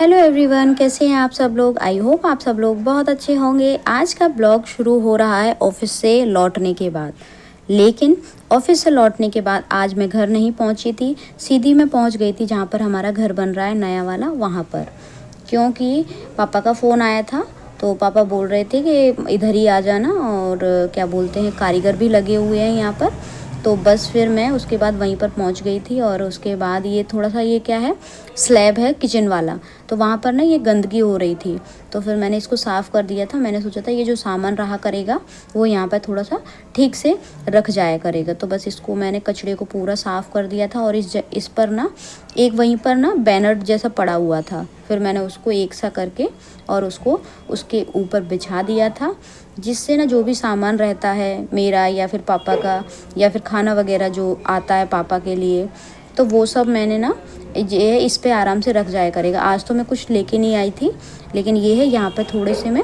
Hello everyone, कैसे हैं आप सब लोग। आई होप आप सब लोग बहुत अच्छे होंगे। आज का ब्लॉग शुरू हो रहा है ऑफिस से लौटने के बाद। लेकिन ऑफिस से लौटने के बाद आज मैं घर नहीं पहुंची थी, सीधी मैं पहुंच गई थी जहां पर हमारा घर बन रहा है नया वाला, वहां पर। क्योंकि पापा का फ़ोन आया था तो पापा बोल रहे थे कि इधर ही आ जाना, और क्या बोलते हैं, कारीगर भी लगे हुए हैं यहाँ पर। तो बस फिर मैं उसके बाद वहीं पर पहुंच गई थी। और उसके बाद ये थोड़ा सा, ये क्या है, स्लैब है किचन वाला, तो वहाँ पर ना ये गंदगी हो रही थी। तो फिर मैंने इसको साफ़ कर दिया था। मैंने सोचा था ये जो सामान रहा करेगा वो यहाँ पर थोड़ा सा ठीक से रख जाया करेगा। तो बस इसको मैंने कचड़े को पूरा साफ़ कर दिया था। और इस पर ना एक वहीं पर ना बैनर जैसा पड़ा हुआ था, फिर मैंने उसको एक सा करके और उसको उसके ऊपर बिछा दिया था, जिससे ना जो भी सामान रहता है मेरा या फिर पापा का या फिर खाना वगैरह जो आता है पापा के लिए, तो वो सब मैंने ना ये इस पे आराम से रख जाया करेगा। आज तो मैं कुछ लेके नहीं आई थी, लेकिन ये है यहाँ पे थोड़े से मैं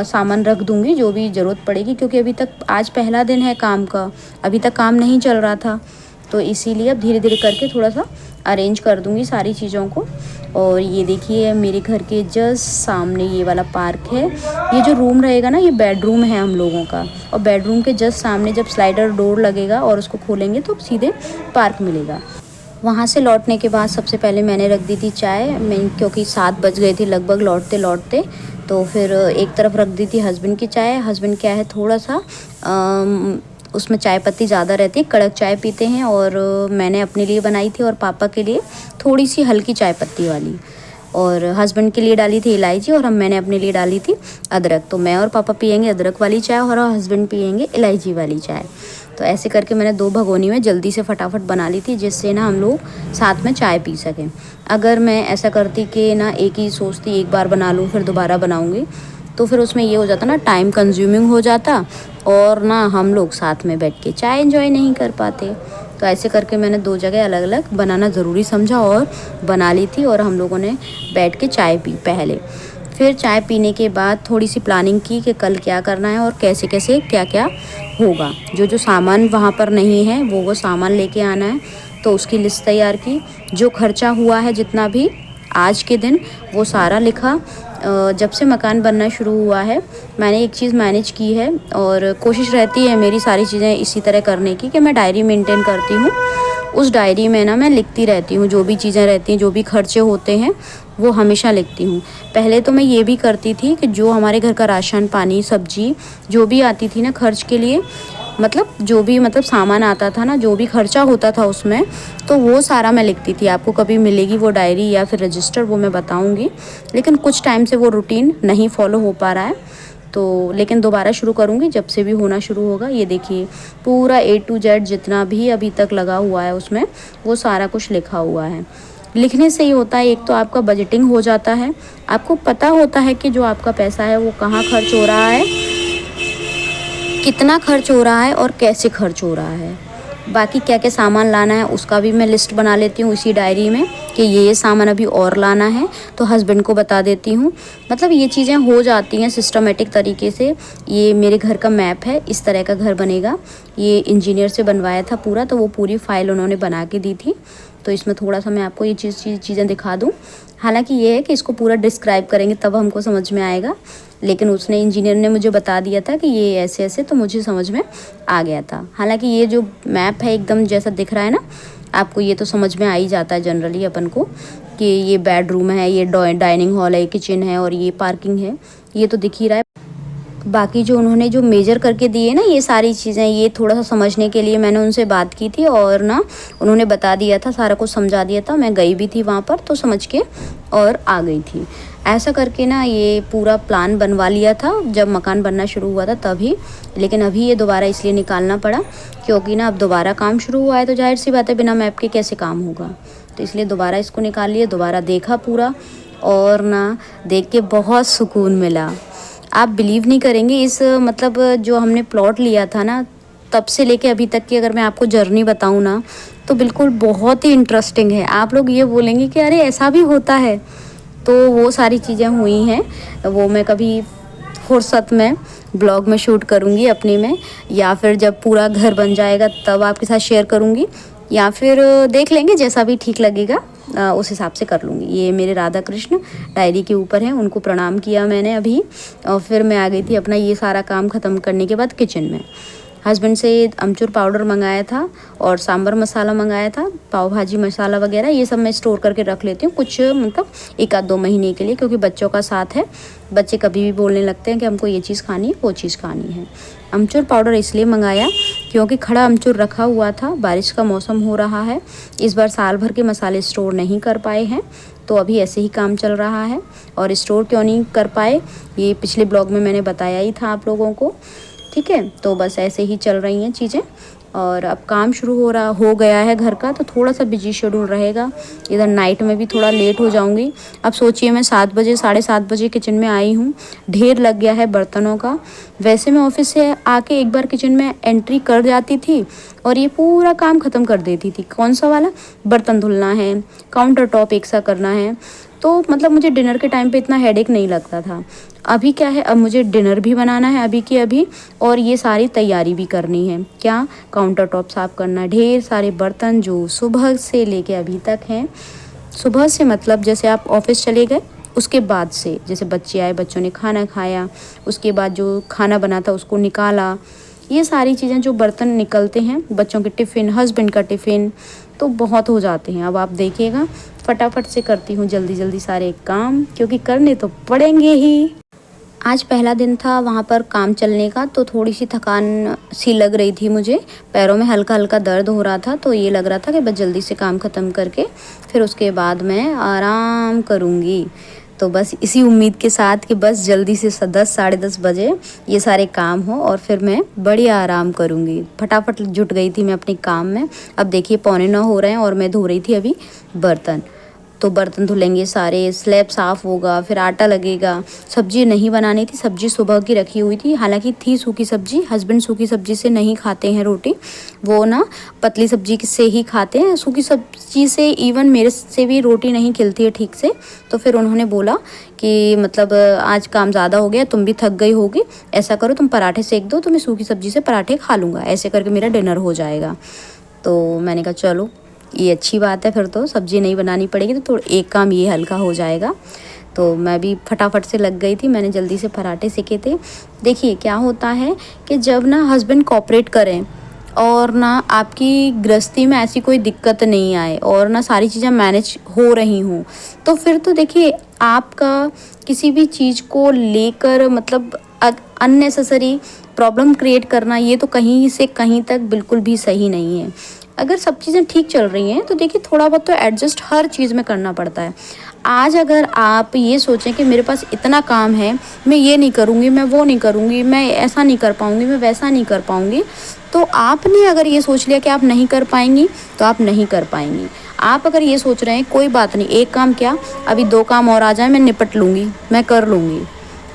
सामान रख दूँगी जो भी ज़रूरत पड़ेगी, क्योंकि अभी तक आज पहला दिन है काम का, अभी तक काम नहीं चल रहा था। तो इसीलिए अब धीरे धीरे करके थोड़ा सा अरेंज कर दूँगी सारी चीज़ों को। और ये देखिए मेरे घर के जस्ट सामने ये वाला पार्क है। ये जो रूम रहेगा ना, ये बेडरूम है हम लोगों का, और बेडरूम के जस्ट सामने जब स्लाइडर डोर लगेगा और उसको खोलेंगे तो सीधे पार्क मिलेगा। वहाँ से लौटने के बाद सबसे पहले मैंने रख दी थी चाय, मैं क्योंकि 7 बज गए थे लगभग लौटते लौटते। तो फिर एक तरफ रख दी थी हस्बैंड की चाय। हस्बैंड क्या है, थोड़ा सा उसमें चाय पत्ती ज़्यादा रहती है, कड़क चाय पीते हैं। और मैंने अपने लिए बनाई थी और पापा के लिए थोड़ी सी हल्की चाय पत्ती वाली। और हस्बैंड के लिए डाली थी इलायची, और मैंने अपने लिए डाली थी अदरक। तो मैं और पापा पियेंगे अदरक वाली चाय और हस्बैंड पियेंगे इलायची वाली चाय। तो ऐसे करके मैंने 2 भगोनी में जल्दी से फटाफट बना ली थी, जिससे ना हम लोग साथ में चाय पी सकें। अगर मैं ऐसा करती कि ना एक ही सोचती एक बार बना लूँ फिर दोबारा बनाऊँगी, तो फिर उसमें ये हो जाता ना, टाइम कंज्यूमिंग हो जाता, और ना हम लोग साथ में बैठ के चाय एंजॉय नहीं कर पाते। तो ऐसे करके मैंने 2 जगह अलग अलग बनाना ज़रूरी समझा और बना ली थी। और हम लोगों ने बैठ के चाय पी पहले। फिर चाय पीने के बाद थोड़ी सी प्लानिंग की कि कल क्या करना है और कैसे कैसे क्या क्या होगा। जो जो सामान वहाँ पर नहीं है वो सामान लेके आना है, तो उसकी लिस्ट तैयार की। जो खर्चा हुआ है जितना भी आज के दिन, वो सारा लिखा। जब से मकान बनना शुरू हुआ है मैंने एक चीज़ मैनेज की है, और कोशिश रहती है मेरी सारी चीज़ें इसी तरह करने की कि मैं डायरी मेंटेन करती हूँ। उस डायरी में ना मैं लिखती रहती हूँ जो भी चीज़ें रहती हैं, जो भी खर्चे होते हैं वो हमेशा लिखती हूँ। पहले तो मैं ये भी करती थी कि जो हमारे घर का राशन पानी सब्जी जो भी आती थी ना खर्च के लिए, मतलब जो भी सामान आता था ना, जो भी खर्चा होता था उसमें, तो वो सारा मैं लिखती थी। आपको कभी मिलेगी वो डायरी या फिर रजिस्टर, वो मैं बताऊंगी। लेकिन कुछ टाइम से वो रूटीन नहीं फॉलो हो पा रहा है, तो लेकिन दोबारा शुरू करूंगी जब से भी होना शुरू होगा। ये देखिए पूरा A to Z जितना भी अभी तक लगा हुआ है उसमें वो सारा कुछ लिखा हुआ है। लिखने से ही होता है, एक तो आपका बजटिंग हो जाता है, आपको पता होता है कि जो आपका पैसा है वो कहाँ खर्च हो रहा है, कितना खर्च हो रहा है और कैसे खर्च हो रहा है। बाकी क्या क्या सामान लाना है उसका भी मैं लिस्ट बना लेती हूँ इसी डायरी में कि ये सामान अभी और लाना है, तो हस्बैंड को बता देती हूँ। मतलब ये चीज़ें हो जाती हैं सिस्टमेटिक तरीके से। ये मेरे घर का मैप है, इस तरह का घर बनेगा। ये इंजीनियर से बनवाया था पूरा, तो वो पूरी फाइल उन्होंने बना के दी थी। तो इसमें थोड़ा सा मैं आपको ये चीज़ें दिखा दूँ। हालांकि ये है कि इसको पूरा डिस्क्राइब करेंगे तब हमको समझ में आएगा, लेकिन उसने इंजीनियर ने मुझे बता दिया था कि ये ऐसे ऐसे, तो मुझे समझ में आ गया था। हालांकि ये जो मैप है एकदम जैसा दिख रहा है ना आपको, ये तो समझ में आ ही जाता है जनरली अपन को कि ये बेडरूम है, ये डाइनिंग हॉल है, किचन है और ये पार्किंग है, ये तो दिख ही रहा है। बाकी जो उन्होंने जो मेजर करके दिए ना ये सारी चीज़ें, ये थोड़ा सा समझने के लिए मैंने उनसे बात की थी, और ना उन्होंने बता दिया था, सारा कुछ समझा दिया था। मैं गई भी थी वहाँ पर तो समझ के और आ गई थी। ऐसा करके ना ये पूरा प्लान बनवा लिया था जब मकान बनना शुरू हुआ था तभी। लेकिन अभी ये दोबारा इसलिए निकालना पड़ा क्योंकि ना अब दोबारा काम शुरू हुआ है, तो जाहिर सी बात है बिना मैप के कैसे काम होगा, तो इसलिए दोबारा इसको निकाल लिया, दोबारा देखा पूरा, और ना देख के बहुत सुकून मिला। आप बिलीव नहीं करेंगे, इस जो हमने प्लॉट लिया था ना तब से लेके अभी तक की अगर मैं आपको जर्नी बताऊं ना, तो बिल्कुल बहुत ही इंटरेस्टिंग है। आप लोग ये बोलेंगे कि अरे ऐसा भी होता है। तो वो सारी चीज़ें हुई हैं, वो मैं कभी फुर्सत में ब्लॉग में शूट करूँगी अपने में, या फिर जब पूरा घर बन जाएगा तब आपके साथ शेयर करूँगी, या फिर देख लेंगे जैसा भी ठीक लगेगा। उस हिसाब से कर लूँगी। ये मेरे राधा कृष्ण डायरी के ऊपर हैं, उनको प्रणाम किया मैंने अभी, और फिर मैं आ गई थी अपना ये सारा काम ख़त्म करने के बाद किचन में। हस्बैंड से अमचूर पाउडर मंगाया था और सांभर मसाला मंगाया था, पाव भाजी मसाला वगैरह, ये सब मैं स्टोर करके रख लेती हूँ कुछ मतलब 1-2 महीने के लिए, क्योंकि बच्चों का साथ है। बच्चे कभी भी बोलने लगते हैं कि हमको ये चीज़ खानी है, वो चीज़ खानी है। अमचूर पाउडर इसलिए मंगाया क्योंकि खड़ा अमचूर रखा हुआ था, बारिश का मौसम हो रहा है, इस बार साल भर के मसाले स्टोर नहीं कर पाए हैं, तो अभी ऐसे ही काम चल रहा है। और स्टोर क्यों नहीं कर पाए, ये पिछले ब्लॉग में मैंने बताया ही था आप लोगों को, ठीक है। तो बस ऐसे ही चल रही हैं चीज़ें, और अब काम शुरू हो गया है घर का, तो थोड़ा सा बिजी शेड्यूल रहेगा। इधर नाइट में भी थोड़ा लेट हो जाऊंगी। अब सोचिए मैं 7 बजे 7:30 बजे किचन में आई हूँ, ढेर लग गया है बर्तनों का। वैसे मैं ऑफिस से आके एक बार किचन में एंट्री कर जाती थी और ये पूरा काम ख़त्म कर देती थी। कौन सा वाला, बर्तन धुलना है, काउंटर टॉप एक सा करना है, तो मतलब मुझे डिनर के टाइम पे इतना हेडेक नहीं लगता था। अभी क्या है, अब मुझे डिनर भी बनाना है अभी की अभी, और ये सारी तैयारी भी करनी है। क्या, काउंटर टॉप साफ़ करना, ढेर सारे बर्तन जो सुबह से लेके अभी तक हैं। सुबह से मतलब जैसे आप ऑफिस चले गए उसके बाद से, जैसे बच्चे आए, बच्चों ने खाना खाया, उसके बाद जो खाना बना था उसको निकाला, ये सारी चीज़ें जो बर्तन निकलते हैं, बच्चों के टिफ़िन, हस्बैंड का टिफ़िन, तो बहुत हो जाते हैं। अब आप देखिएगा फटाफट से करती हूँ जल्दी जल्दी सारे काम, क्योंकि करने तो पड़ेंगे ही। आज पहला दिन था वहाँ पर काम चलने का, तो थोड़ी सी थकान सी लग रही थी मुझे, पैरों में हल्का हल्का दर्द हो रहा था, तो ये लग रहा था कि बस जल्दी से काम ख़त्म करके फिर उसके बाद मैं आराम करूँगी। तो बस इसी उम्मीद के साथ कि बस जल्दी से 10 साढ़े 10 बजे ये सारे काम हो और फिर मैं बढ़िया आराम करूँगी। फटाफट जुट गई थी मैं अपने काम में। अब देखिए 8:45 हो रहे हैं और मैं धो रही थी अभी बर्तन। तो बर्तन धुलेंगे सारे, स्लैब साफ़ होगा, फिर आटा लगेगा। सब्जी नहीं बनानी थी, सब्जी सुबह की रखी हुई थी, हालांकि थी सूखी सब्जी। हस्बैंड सूखी सब्जी से नहीं खाते हैं रोटी, वो ना पतली सब्जी से ही खाते हैं। सूखी सब्जी से इवन मेरे से भी रोटी नहीं खिलती है ठीक से। तो फिर उन्होंने बोला कि मतलब आज काम ज़्यादा हो गया, तुम भी थक गई होगी, ऐसा करो तुम पराठे सेक दो, तो मैं सूखी सब्जी से पराठे खा लूँगा, ऐसे करके मेरा डिनर हो जाएगा। तो मैंने कहा चलो ये अच्छी बात है, फिर तो सब्ज़ी नहीं बनानी पड़ेगी, तो थोड़ा एक काम ये हल्का हो जाएगा। तो मैं भी फटाफट से लग गई थी, मैंने जल्दी से पराठे सेके थे। देखिए क्या होता है कि जब ना हस्बैंड कोऑपरेट करें और ना आपकी गृहस्थी में ऐसी कोई दिक्कत नहीं आए और ना सारी चीज़ें मैनेज हो रही हों, तो फिर तो देखिए आपका किसी भी चीज़ को लेकर मतलब अननेसेसरी प्रॉब्लम क्रिएट करना, ये तो कहीं से कहीं तक बिल्कुल भी सही नहीं है। अगर सब चीज़ें ठीक चल रही हैं तो देखिए थोड़ा बहुत तो एडजस्ट हर चीज़ में करना पड़ता है। आज अगर आप ये सोचें कि मेरे पास इतना काम है, मैं ये नहीं करूँगी, मैं वो नहीं करूँगी, मैं ऐसा नहीं कर पाऊँगी, मैं वैसा नहीं कर पाऊँगी, तो आपने अगर ये सोच लिया कि आप नहीं कर पाएंगी तो आप नहीं कर पाएंगी। आप अगर ये सोच रहे हैं कोई बात नहीं, एक काम क्या, अभी 2 काम और आ जाए, मैं निपट लूँगी, मैं कर लूँगी,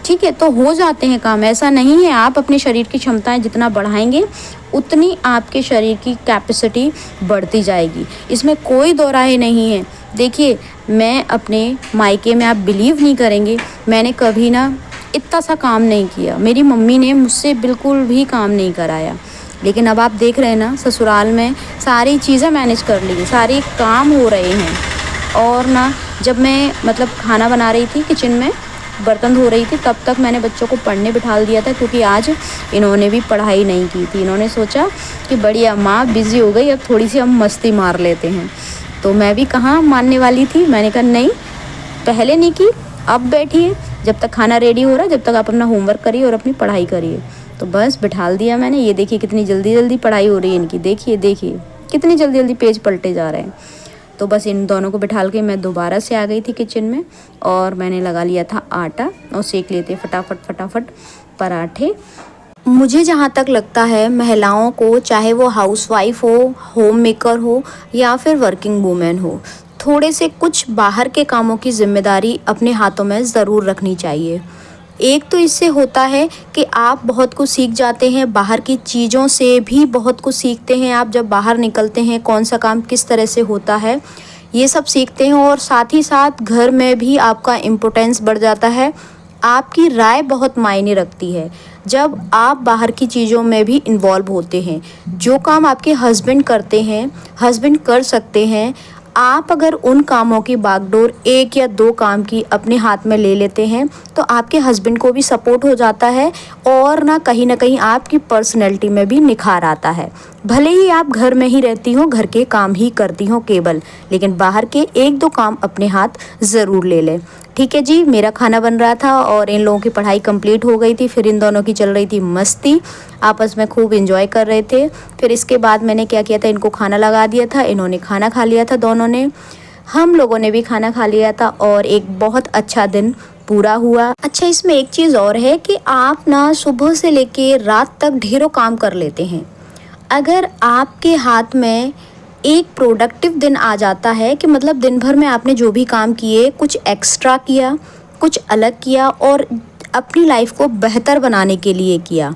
ठीक है, तो हो जाते हैं काम। ऐसा नहीं है, आप अपने शरीर की क्षमताएं जितना बढ़ाएंगे उतनी आपके शरीर की कैपेसिटी बढ़ती जाएगी, इसमें कोई दो राय नहीं है। देखिए मैं अपने मायके में, आप बिलीव नहीं करेंगे, मैंने कभी ना इतना सा काम नहीं किया, मेरी मम्मी ने मुझसे बिल्कुल भी काम नहीं कराया। लेकिन अब आप देख रहे हैं ना, ससुराल में सारी चीज़ें मैनेज कर ली, सारे काम हो रहे हैं। और ना जब मैं मतलब खाना बना रही थी किचन में, बर्तन धो रही थी, तब तक मैंने बच्चों को पढ़ने बिठा दिया था, क्योंकि आज इन्होंने भी पढ़ाई नहीं की थी। इन्होंने सोचा कि बढ़िया माँ बिज़ी हो गई, अब थोड़ी सी हम मस्ती मार लेते हैं। तो मैं भी कहाँ मानने वाली थी, मैंने कहा नहीं, पहले नहीं की, अब बैठिए, जब तक खाना रेडी हो रहा है जब तक आप अपना होमवर्क करिए और अपनी पढ़ाई करिए। तो बस बिठा दिया मैंने। ये देखिए कितनी जल्दी जल्दी पढ़ाई हो रही है इनकी, देखिए देखिए कितनी जल्दी जल्दी पेज पलटे जा रहे हैं। तो बस इन दोनों को बिठाल के मैं दोबारा से आ गई थी किचन में, और मैंने लगा लिया था आटा और सेक लेते फटाफट फटाफट पराठे। मुझे जहाँ तक लगता है महिलाओं को, चाहे वो हाउसवाइफ हो, होम मेकर हो या फिर वर्किंग वूमेन हो, थोड़े से कुछ बाहर के कामों की जिम्मेदारी अपने हाथों में ज़रूर रखनी चाहिए। एक तो इससे होता है कि आप बहुत कुछ सीख जाते हैं, बाहर की चीज़ों से भी बहुत कुछ सीखते हैं। आप जब बाहर निकलते हैं कौन सा काम किस तरह से होता है ये सब सीखते हैं, और साथ ही साथ घर में भी आपका इम्पोर्टेंस बढ़ जाता है। आपकी राय बहुत मायने रखती है जब आप बाहर की चीज़ों में भी इन्वॉल्व होते हैं। जो काम आपके हस्बैंड करते हैं, हस्बैंड कर सकते हैं, आप अगर उन कामों की बागडोर 1 या 2 काम की अपने हाथ में ले लेते हैं तो आपके हस्बैंड को भी सपोर्ट हो जाता है और ना कहीं आपकी पर्सनैलिटी में भी निखार आता है। भले ही आप घर में ही रहती हो, घर के काम ही करती हो केवल, लेकिन बाहर के 1-2 काम अपने हाथ ज़रूर ले लें। ठीक है जी, मेरा खाना बन रहा था और इन लोगों की पढ़ाई कंप्लीट हो गई थी, फिर इन दोनों की चल रही थी मस्ती, आपस में खूब एंजॉय कर रहे थे। फिर इसके बाद मैंने क्या किया था, इनको खाना लगा दिया था, इन्होंने खाना खा लिया था दोनों ने, हम लोगों ने भी खाना खा लिया था और एक बहुत अच्छा दिन पूरा हुआ। अच्छा, इसमें एक चीज़ और है कि आप ना सुबह से लेके रात तक ढेरों काम कर लेते हैं। अगर आपके हाथ में एक प्रोडक्टिव दिन आ जाता है कि मतलब दिन भर में आपने जो भी काम किए, कुछ एक्स्ट्रा किया, कुछ अलग किया और अपनी लाइफ को बेहतर बनाने के लिए किया,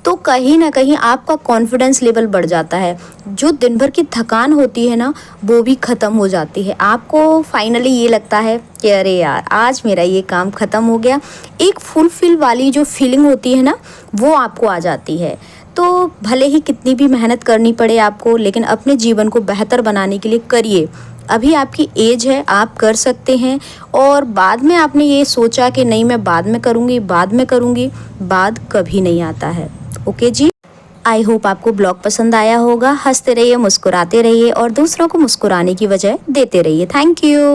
तो कहीं ना कहीं आपका कॉन्फिडेंस लेवल बढ़ जाता है। जो दिन भर की थकान होती है ना, वो भी ख़त्म हो जाती है। आपको फाइनली ये लगता है कि अरे यार, आज मेरा ये काम ख़त्म हो गया। एक फुलफिल वाली जो फीलिंग होती है ना, वो आपको आ जाती है। तो भले ही कितनी भी मेहनत करनी पड़े आपको, लेकिन अपने जीवन को बेहतर बनाने के लिए करिए। अभी आपकी एज है, आप कर सकते हैं। और बाद में आपने ये सोचा कि नहीं मैं बाद में करूँगी, बाद कभी नहीं आता है। ओके जी, आई होप आपको ब्लॉग पसंद आया होगा। हंसते रहिए, मुस्कुराते रहिए और दूसरों को मुस्कुराने की वजह देते रहिए। Thank you.